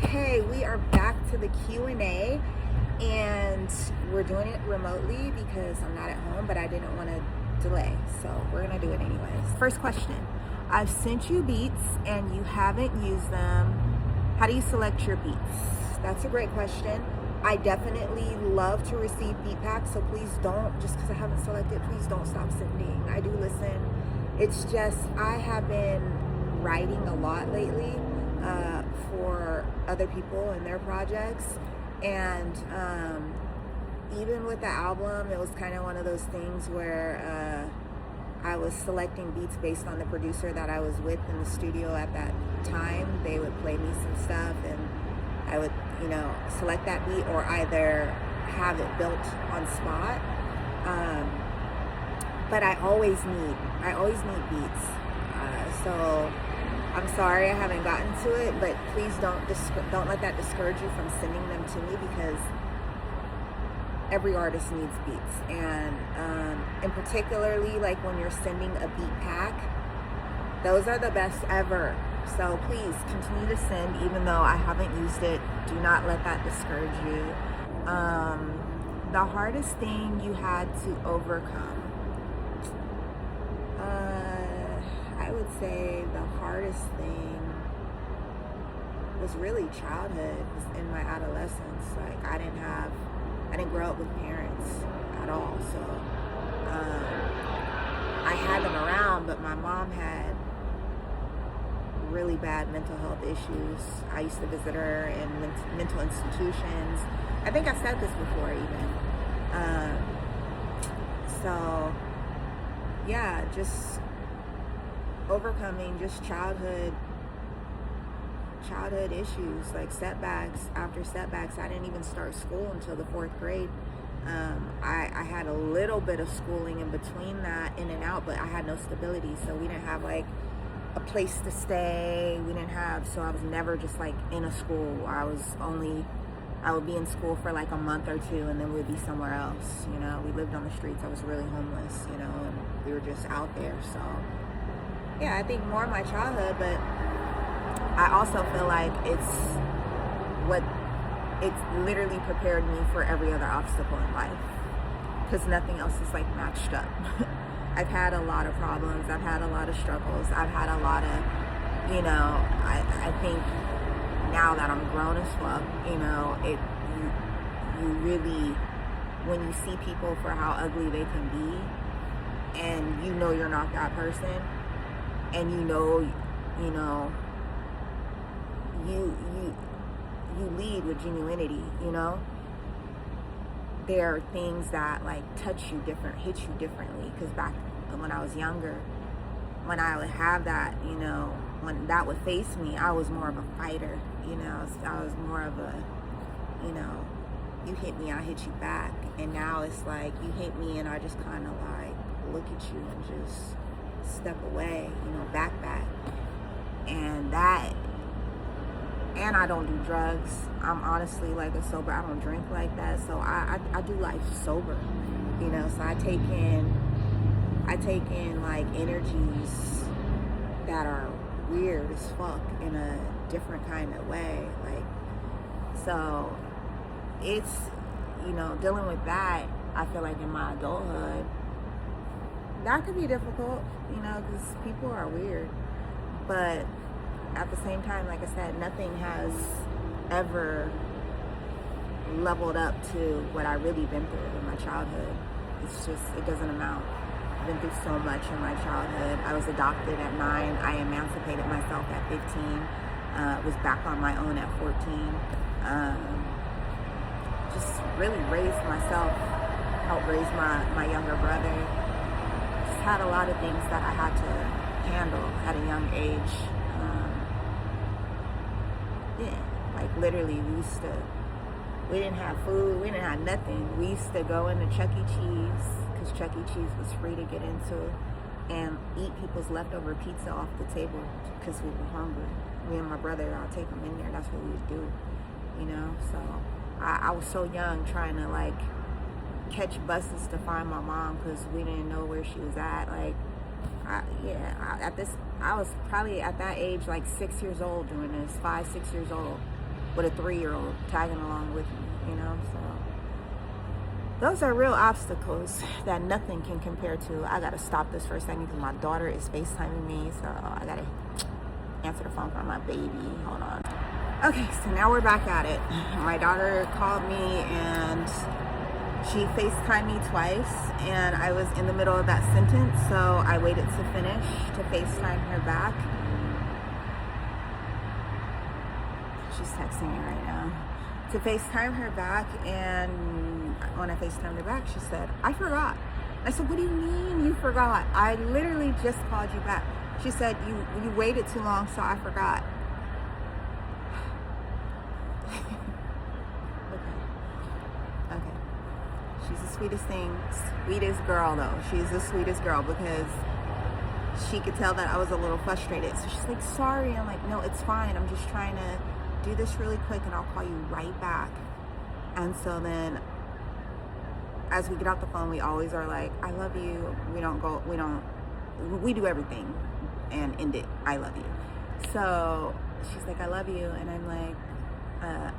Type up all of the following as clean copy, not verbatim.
Okay, we are back to the Q&A, and we're doing it remotely because I'm not at home, but I didn't want to delay, so we're gonna do it anyways. First question: I've sent you beats and you haven't used them. How do you select your beats? That's a great question. I definitely love to receive beat packs, so please don't, just because I haven't selected, please don't stop sending. I do listen. It's just I have been writing a lot lately for other people and their projects, and even with the album, it was kind of one of those things where I was selecting beats based on the producer that I was with in the studio at that time. They would play me some stuff and I would, select that beat or either have it built on spot. But I always need beats. So I'm sorry I haven't gotten to it, but please don't let that discourage you from sending them to me, because every artist needs beats, and particularly like when you're sending a beat pack, those are the best ever. So please continue to send, even though I haven't used it. Do not let that discourage you. The hardest thing you had to overcome. I would say the hardest thing was really childhood, was in my adolescence. Like I didn't grow up with parents at all, so I had them around, but my mom had really bad mental health issues. I used to visit her in mental institutions. I think I've said this before even. So yeah, just overcoming just childhood issues, like setbacks after setbacks. I didn't even start school until the 4th grade. I had a little bit of schooling in between that, in and out, but I had no stability, so we didn't have like a place to stay. So I was never just like in a school. I would be in school for like a month or two, and then we'd be somewhere else. We lived on the streets. I was really homeless, and we were just out there. So yeah, I think more of my childhood, but I also feel like it's literally prepared me for every other obstacle in life, because nothing else is like matched up. I've had a lot of problems. I've had a lot of struggles. I've had a lot of, I think now that I'm grown as fuck, you really, when you see people for how ugly they can be, and you're not that person, and you lead with genuinity. There are things that like touch you different, hit you differently, because back when I was younger, when I would have that, when that would face me, I was more of a fighter. I was more of a, you hit me, I hit you back. And now it's like you hit me and I just kind of like look at you and just step away, back. And I don't do drugs. I'm honestly like a sober. I don't drink like that. So I do life sober, so I take in like energies that are weird as fuck in a different kind of way. Like, so it's, dealing with that, I feel like in my adulthood, that could be difficult, because people are weird. But at the same time, like I said, nothing has ever leveled up to what I really been through in my childhood. It's just, it doesn't amount. I've been through so much in my childhood. I was adopted at 9. I emancipated myself at 15. Was back on my own at 14. Just really raised myself, helped raise my younger brother. Just had a lot of things that I had to handle at a young age. Like literally we didn't have food, we didn't have nothing. We used to go into Chuck E. Cheese, because Chuck E. Cheese was free to get into, and eat people's leftover pizza off the table because we were hungry. Me and my brother, I'll take them in there. That's what we would do, So I was so young, trying to like catch buses to find my mom, because we didn't know where she was at. Like, I was probably at that age like 6 years old doing this, 5, 6 years old. with a 3-year-old tagging along with me, you know? So those are real obstacles that nothing can compare to. I gotta stop this for a second because my daughter is FaceTiming me, so I gotta answer the phone for my baby. Hold on. Okay, so now we're back at it. My daughter called me and she FaceTimed me twice, and I was in the middle of that sentence, so I waited to finish to FaceTime her back. She's texting me right now. To FaceTime her back, and when I FaceTimed her back, she said, I forgot. I said, what do you mean you forgot? I literally just called you back. She said, you waited too long, so I forgot. Okay. She's the sweetest thing, sweetest girl though. She's the sweetest girl because she could tell that I was a little frustrated. So she's like, sorry. I'm like, no, it's fine. I'm just trying to do this really quick and I'll call you right back. And so then as we get off the phone, we always are like, I love you. We do everything and end it, I love you. So she's like, I love you. And I'm like,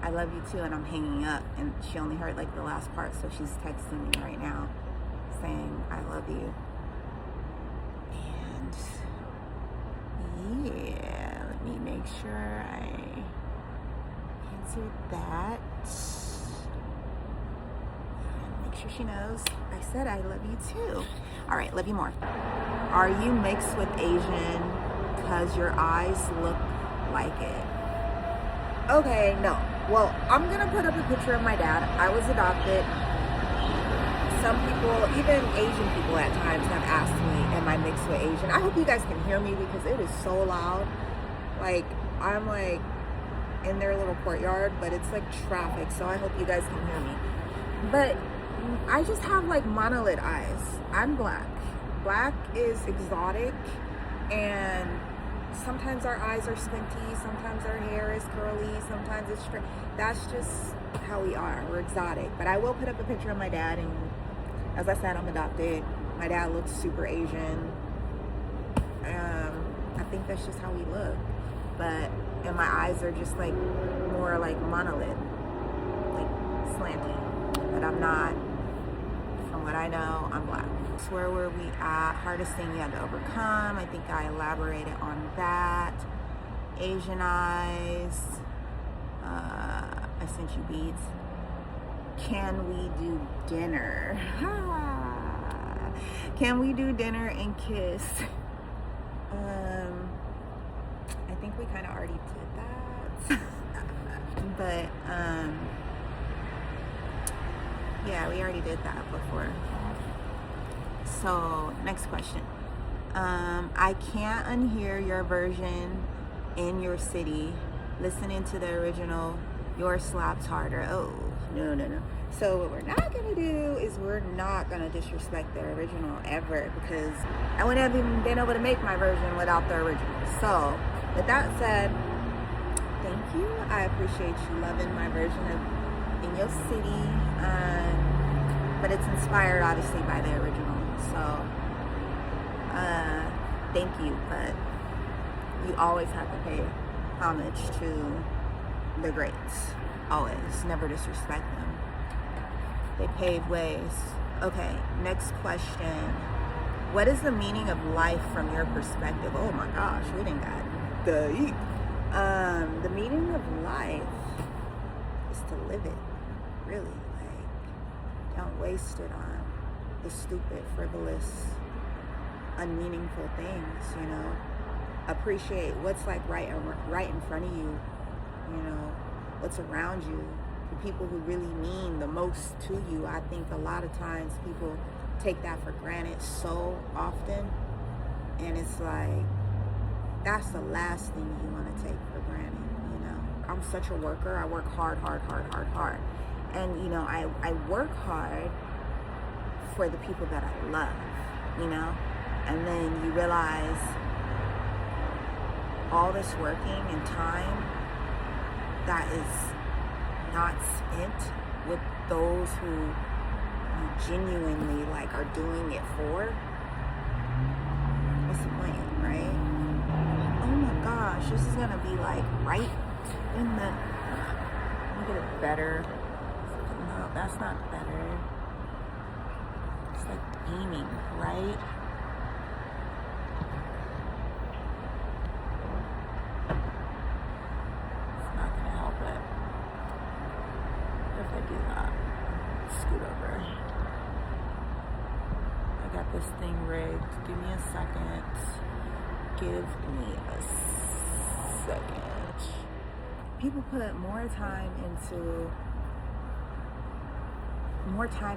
I love you too. And I'm hanging up, and she only heard like the last part. So she's texting me right now saying, I love you. And yeah, let me make sure I answered that. And make sure she knows I said I love you too. All right, love you more. Are you mixed with Asian because your eyes look like it? Okay, no. Well, I'm gonna put up a picture of my dad. I was adopted. Some people, even Asian people at times, have asked me, am I mixed with Asian? I hope you guys can hear me because it is so loud. Like, I'm like in their little courtyard, but it's like traffic, so I hope you guys can hear me. But I just have like monolith eyes. I'm black. Black is exotic, and sometimes our eyes are squinty, sometimes our hair is curly, sometimes it's straight. That's just how we are. We're exotic. But I will put up a picture of my dad, and as I said, I'm adopted. My dad looks super Asian. I think that's just how we look. And my eyes are just like more like monolith, like slanty. But I'm not. From what I know, I'm black. So where were we at? Hardest thing you had to overcome. I think I elaborated on that. Asian eyes. I sent you beads. Can we do dinner? Can we do dinner and kiss? I think we kind of already did that. But yeah, we already did that before. So next question. I can't unhear your version in your city. Listening to the original, your slaps harder. Oh, no. So what we're not gonna do is we're not gonna disrespect the original ever, because I wouldn't have even been able to make my version without the original. So with that said, thank you. I appreciate you loving my version of In Your City. But it's inspired obviously by the original. So thank you, but you always have to pay homage to the greats. Always. Never disrespect them. They paved ways. Okay, next question. What is the meaning of life from your perspective? Oh my gosh, we didn't got deep. The meaning of life is to live it, really. Like, don't waste it on the stupid, frivolous, unmeaningful things, you know. Appreciate what's like right in front of you, you know, what's around you, the people who really mean the most to you. I think a lot of times people take that for granted so often, and it's like, that's the last thing you want to take for granted, you know. I'm such a worker. I work hard. And, you know, I work hard for the people that I love, you know. And then you realize all this working and time that is not spent with those who you genuinely like are doing it for, what's the point, right? Oh my gosh, this is gonna be like right in the get it better. No, that's not better. It's like beaming, right? It's not gonna help it. If I do that, scoot over. I got this thing rigged. Give me a second. Give me a second. People put more time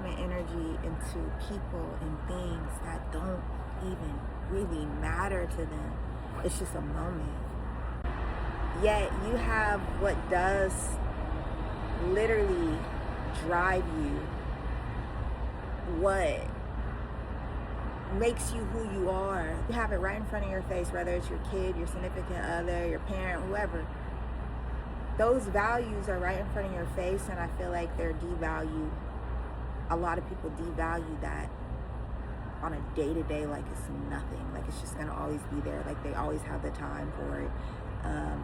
and energy into people and things that don't even really matter to them. It's just a moment. Yet you have what does literally drive you, what makes you who you are. You have it right in front of your face, whether it's your kid, your significant other, your parent, whoever. Those values are right in front of your face, and I feel like they're devalued. A lot of people devalue that on a day-to-day like it's nothing, like it's just gonna always be there, like they always have the time for it,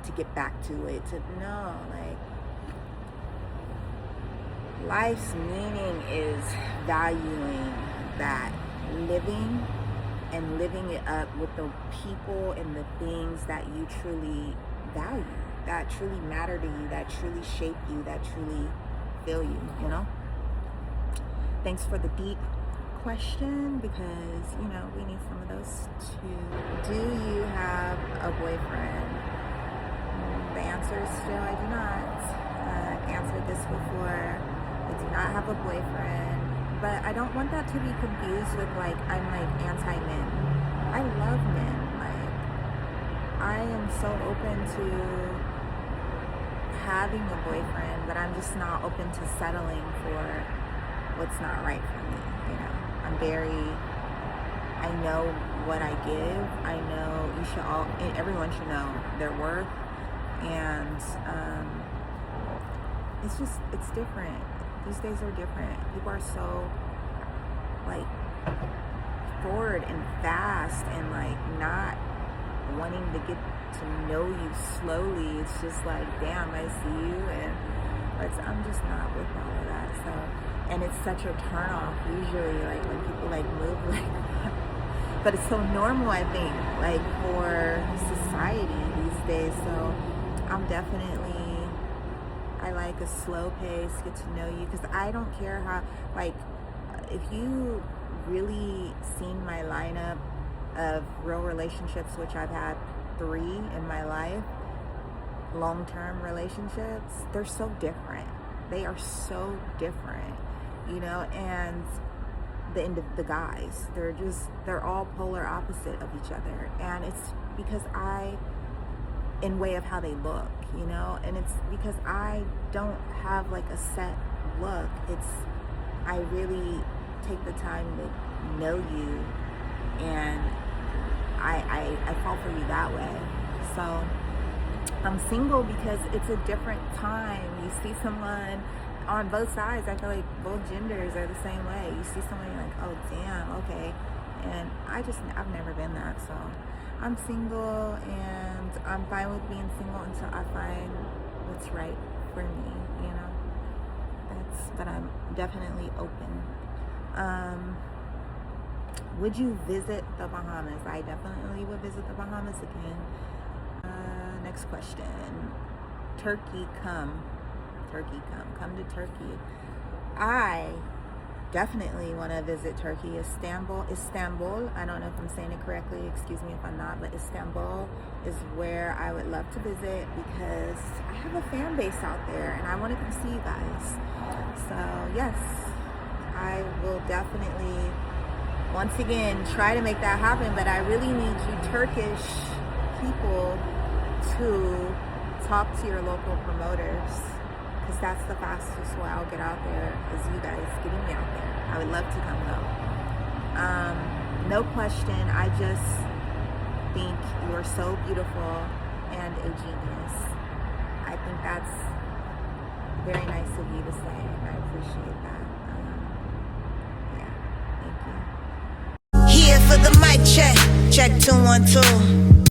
to get back to it, no, like life's meaning is valuing that, living and living it up with the people and the things that you truly value, that truly matter to you, that truly shape you, that truly fill you, you know? Thanks for the deep question, because, you know, we need some of those too. Do you have a boyfriend? The answer is still I do not. I've answered this before. I do not have a boyfriend. But I don't want that to be confused with like I'm like anti-men. I love men. Like I am so open to having a boyfriend, but I'm just not open to settling for what's not right for me. You know, I know what I give. I know everyone should know their worth, and it's different. These days are different. People are so like forward and fast and like not wanting to get to know you slowly. It's just like, damn, I see you, and I'm just not with all of that. So, and it's such a turn off usually, like when people like move like that. But it's so normal, I think, like for society these days. So I like a slow pace, get to know you, because I don't care how, like, if you really seen my lineup of real relationships, which I've had 3 in my life, long-term relationships, they're so different. They are so different, you know, and the guys, they're all polar opposite of each other, and it's because in way of how they look, you know, and it's because I don't have like a set look. I really take the time to know you, and I fall for you that way. So I'm single because it's a different time. You see someone on both sides. I feel like both genders are the same way. You see someone, you're like, oh damn, okay. And I've never been that, so I'm single, and I'm fine with being single until I find what's right for me, you know. But I'm definitely open. Would you visit the Bahamas? I definitely would visit the Bahamas again. Next question. Come to Turkey. I definitely want to visit Turkey. Istanbul. I don't know if I'm saying it correctly. Excuse me if I'm not, but Istanbul is where I would love to visit, because I have a fan base out there and I want to come see you guys. So yes, I will definitely once again try to make that happen, but I really need you Turkish people to talk to your local promoters, because that's the fastest way I'll get out there, is you guys getting me out there. I would love to come though. No question, I just think you're so beautiful and a genius. I think that's very nice of you to say, and I appreciate that. Yeah, thank you. Here for the mic check, check 2 1 2.